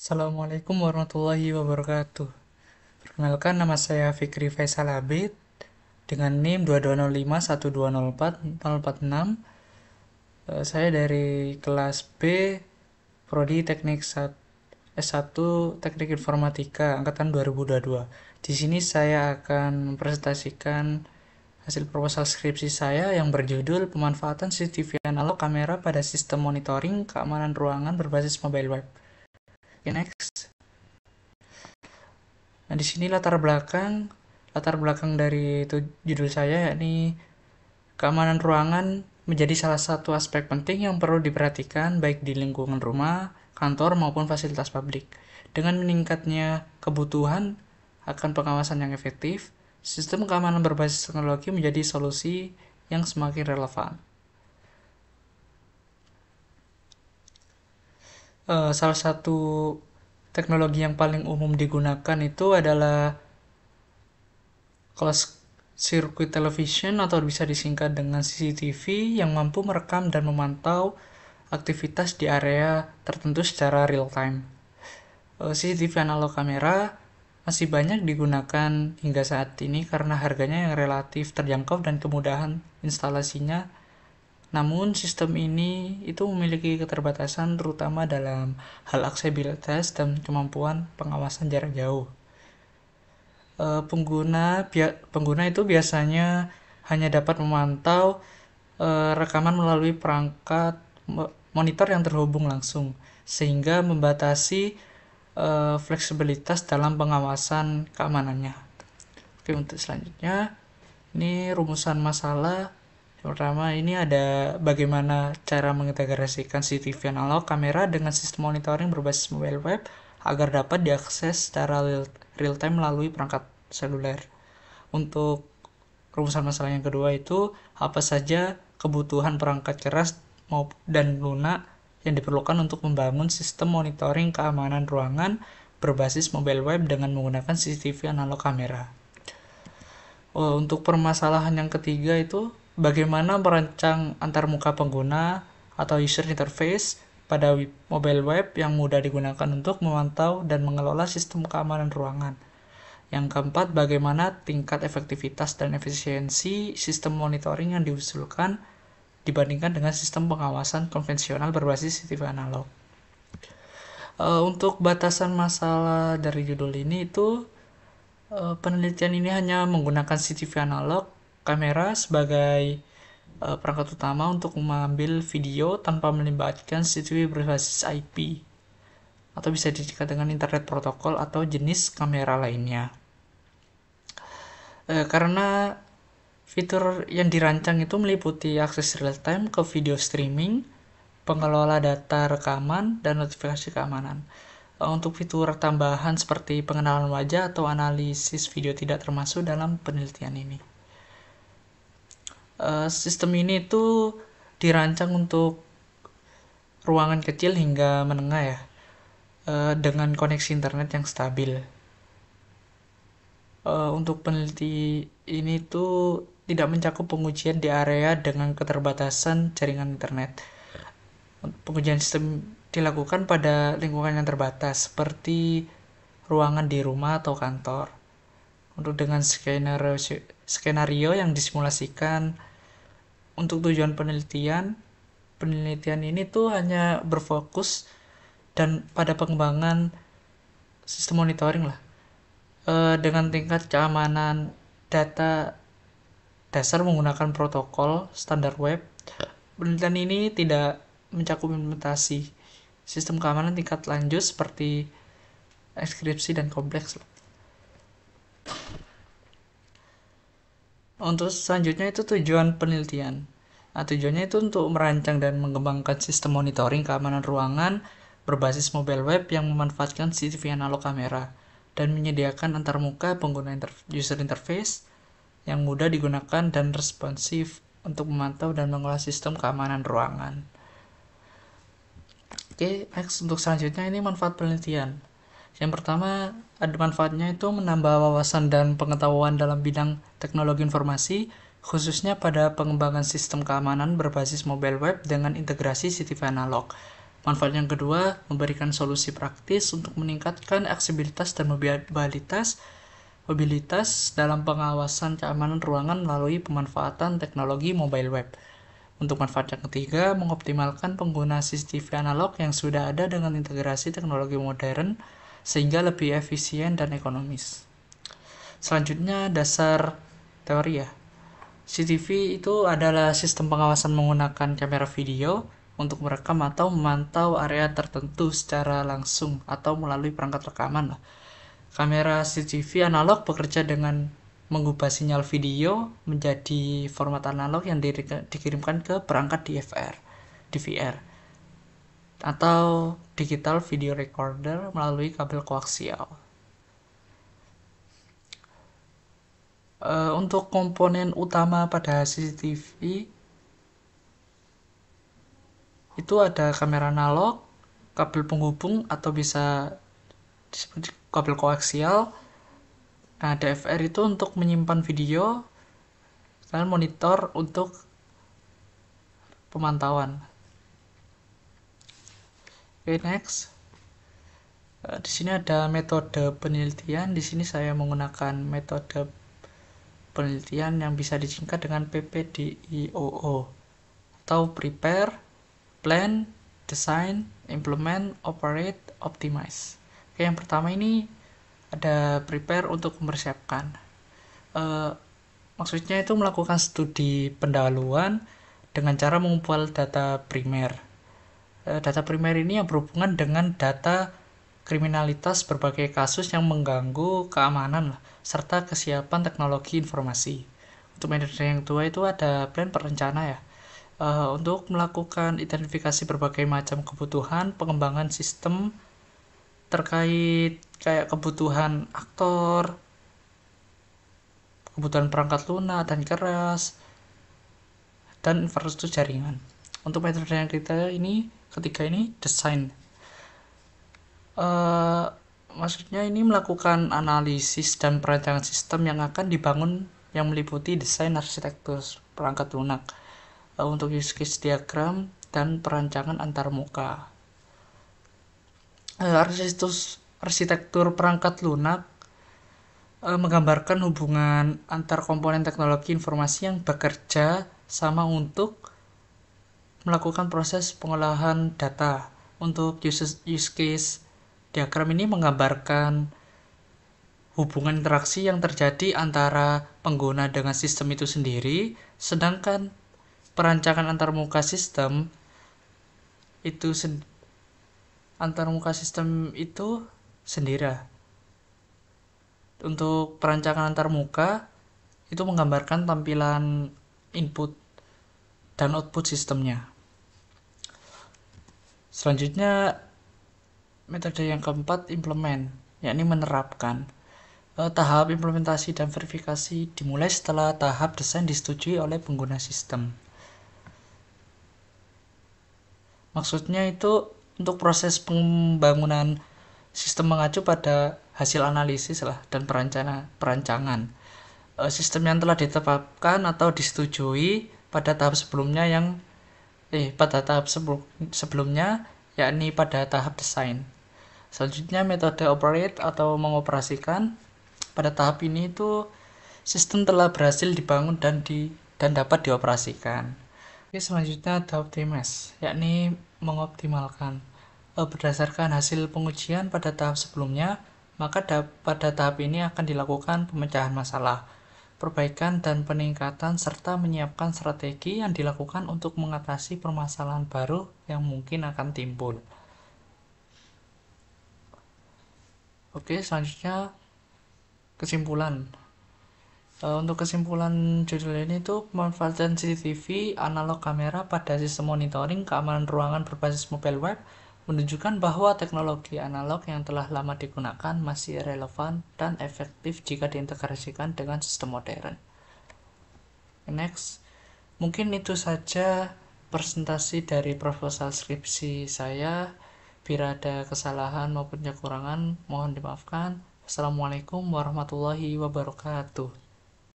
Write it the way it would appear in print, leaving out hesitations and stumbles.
Assalamualaikum warahmatullahi wabarakatuh. Perkenalkan, nama saya Fikri Faisal Abid dengan NIM 22051204 046. Saya dari kelas B Prodi Teknik S1 Teknik Informatika angkatan 2022. Di sini saya akan mempresentasikan hasil proposal skripsi saya yang berjudul Pemanfaatan CCTV analog kamera pada sistem monitoring keamanan ruangan berbasis mobile web. Oke, next. Nah, di sini latar belakang dari judul saya yakni keamanan ruangan menjadi salah satu aspek penting yang perlu diperhatikan baik di lingkungan rumah, kantor maupun fasilitas publik. Dengan meningkatnya kebutuhan akan pengawasan yang efektif, sistem keamanan berbasis teknologi menjadi solusi yang semakin relevan. Salah satu teknologi yang paling umum digunakan itu adalah closed circuit television atau bisa disingkat dengan CCTV yang mampu merekam dan memantau aktivitas di area tertentu secara real time. CCTV analog kamera masih banyak digunakan hingga saat ini karena harganya yang relatif terjangkau dan kemudahan instalasinya. Namun sistem ini itu memiliki keterbatasan terutama dalam hal aksesibilitas dan kemampuan pengawasan jarak jauh. Pengguna itu biasanya hanya dapat memantau rekaman melalui perangkat monitor yang terhubung langsung, sehingga membatasi fleksibilitas dalam pengawasan keamanannya. Oke, untuk selanjutnya ini rumusan masalah. Yang pertama, ini ada bagaimana cara mengintegrasikan CCTV analog kamera dengan sistem monitoring berbasis mobile web agar dapat diakses secara real time melalui perangkat seluler. Untuk rumusan masalah yang kedua itu apa saja kebutuhan perangkat keras dan lunak yang diperlukan untuk membangun sistem monitoring keamanan ruangan berbasis mobile web dengan menggunakan CCTV analog kamera. Untuk permasalahan yang ketiga itu bagaimana merancang antarmuka pengguna atau user interface pada mobile web yang mudah digunakan untuk memantau dan mengelola sistem keamanan ruangan. Yang keempat, bagaimana tingkat efektivitas dan efisiensi sistem monitoring yang diusulkan dibandingkan dengan sistem pengawasan konvensional berbasis CCTV analog. Untuk batasan masalah dari judul ini itu penelitian ini hanya menggunakan CCTV analog kamera sebagai perangkat utama untuk mengambil video tanpa melibatkan CCTV berbasis IP atau bisa disingkat dengan internet protokol atau jenis kamera lainnya. Karena fitur yang dirancang itu meliputi akses real time ke video streaming, pengelola data rekaman, dan notifikasi keamanan. Untuk fitur tambahan seperti pengenalan wajah atau analisis video tidak termasuk dalam penelitian ini. Sistem ini itu dirancang untuk ruangan kecil hingga menengah ya, dengan koneksi internet yang stabil. Untuk peneliti ini tuh tidak mencakup pengujian di area dengan keterbatasan jaringan internet. Pengujian sistem dilakukan pada lingkungan yang terbatas seperti ruangan di rumah atau kantor. Untuk dengan skenario yang disimulasikan untuk tujuan penelitian ini tuh hanya berfokus dan pada pengembangan sistem monitoring lah. Dengan tingkat keamanan data dasar menggunakan protokol standar web. Penelitian ini tidak mencakup implementasi sistem keamanan tingkat lanjut seperti enkripsi dan kompleks. Untuk selanjutnya itu tujuan penelitian. Nah, tujuannya itu untuk merancang dan mengembangkan sistem monitoring keamanan ruangan berbasis mobile web yang memanfaatkan CCTV analog kamera dan menyediakan antarmuka pengguna user interface yang mudah digunakan dan responsif untuk memantau dan mengolah sistem keamanan ruangan. Oke, next untuk selanjutnya ini manfaat penelitian. Yang pertama, ada manfaatnya itu menambah wawasan dan pengetahuan dalam bidang teknologi informasi, khususnya pada pengembangan sistem keamanan berbasis mobile web dengan integrasi CCTV analog. Manfaat yang kedua, memberikan solusi praktis untuk meningkatkan aksesibilitas dan mobilitas dalam pengawasan keamanan ruangan melalui pemanfaatan teknologi mobile web. Untuk manfaat yang ketiga, mengoptimalkan pengguna CCTV analog yang sudah ada dengan integrasi teknologi modern sehingga lebih efisien dan ekonomis. Selanjutnya, dasar teori ya. CCTV itu adalah sistem pengawasan menggunakan kamera video untuk merekam atau memantau area tertentu secara langsung atau melalui perangkat rekaman. Kamera CCTV analog bekerja dengan mengubah sinyal video menjadi format analog yang dikirimkan ke perangkat DVR atau digital video recorder melalui kabel koaksial. Untuk komponen utama pada CCTV itu ada kamera analog, kabel penghubung atau bisa disebut kabel koaksial. Nah, DVR itu untuk menyimpan video dan monitor untuk pemantauan. Oke, next. Di sini ada metode penelitian. Di sini saya menggunakan metode penelitian yang bisa disingkat dengan PPDIOO atau Prepare, Plan, Design, Implement, Operate, Optimize. Oke, yang pertama ini ada prepare untuk mempersiapkan. Maksudnya itu melakukan studi pendahuluan dengan cara mengumpul data primer. Data primer ini yang berhubungan dengan data kriminalitas berbagai kasus yang mengganggu keamanan serta kesiapan teknologi informasi. Untuk metode yang kedua itu ada plan perencana ya. Untuk melakukan identifikasi berbagai macam kebutuhan pengembangan sistem terkait kayak kebutuhan aktor, kebutuhan perangkat lunak dan keras, dan infrastruktur jaringan. Untuk metode yang ketiga ini desain. Maksudnya ini melakukan analisis dan perancangan sistem yang akan dibangun yang meliputi desain arsitektur perangkat lunak untuk use case diagram dan perancangan antarmuka. Arsitektur perangkat lunak menggambarkan hubungan antar komponen teknologi informasi yang bekerja sama untuk melakukan proses pengolahan data. Untuk use case diagram ini menggambarkan hubungan interaksi yang terjadi antara pengguna dengan sistem itu sendiri, sedangkan perancangan antarmuka sistem itu sendiri. Untuk perancangan antarmuka itu menggambarkan tampilan input dan output sistemnya. Selanjutnya metode yang keempat implement, yakni menerapkan. Tahap implementasi dan verifikasi dimulai setelah tahap desain disetujui oleh pengguna sistem. Maksudnya itu untuk proses pembangunan sistem mengacu pada hasil analisis dan perancangan. Sistem yang telah ditetapkan atau disetujui pada tahap sebelumnya yakni pada tahap desain. Selanjutnya metode operate atau mengoperasikan. Pada tahap ini itu sistem telah berhasil dibangun dan dapat dioperasikan. Oke, selanjutnya ada optimize, yakni mengoptimalkan. Berdasarkan hasil pengujian pada tahap sebelumnya, maka pada tahap ini akan dilakukan pemecahan masalah, perbaikan dan peningkatan serta menyiapkan strategi yang dilakukan untuk mengatasi permasalahan baru yang mungkin akan timbul. Oke, selanjutnya kesimpulan. Untuk kesimpulan judul ini itu pemanfaatan CCTV analog kamera pada sistem monitoring keamanan ruangan berbasis mobile web menunjukkan bahwa teknologi analog yang telah lama digunakan masih relevan dan efektif jika diintegrasikan dengan sistem modern. Next, mungkin itu saja presentasi dari proposal skripsi saya. Bila ada kesalahan maupun kekurangan, mohon dimaafkan. Assalamualaikum warahmatullahi wabarakatuh.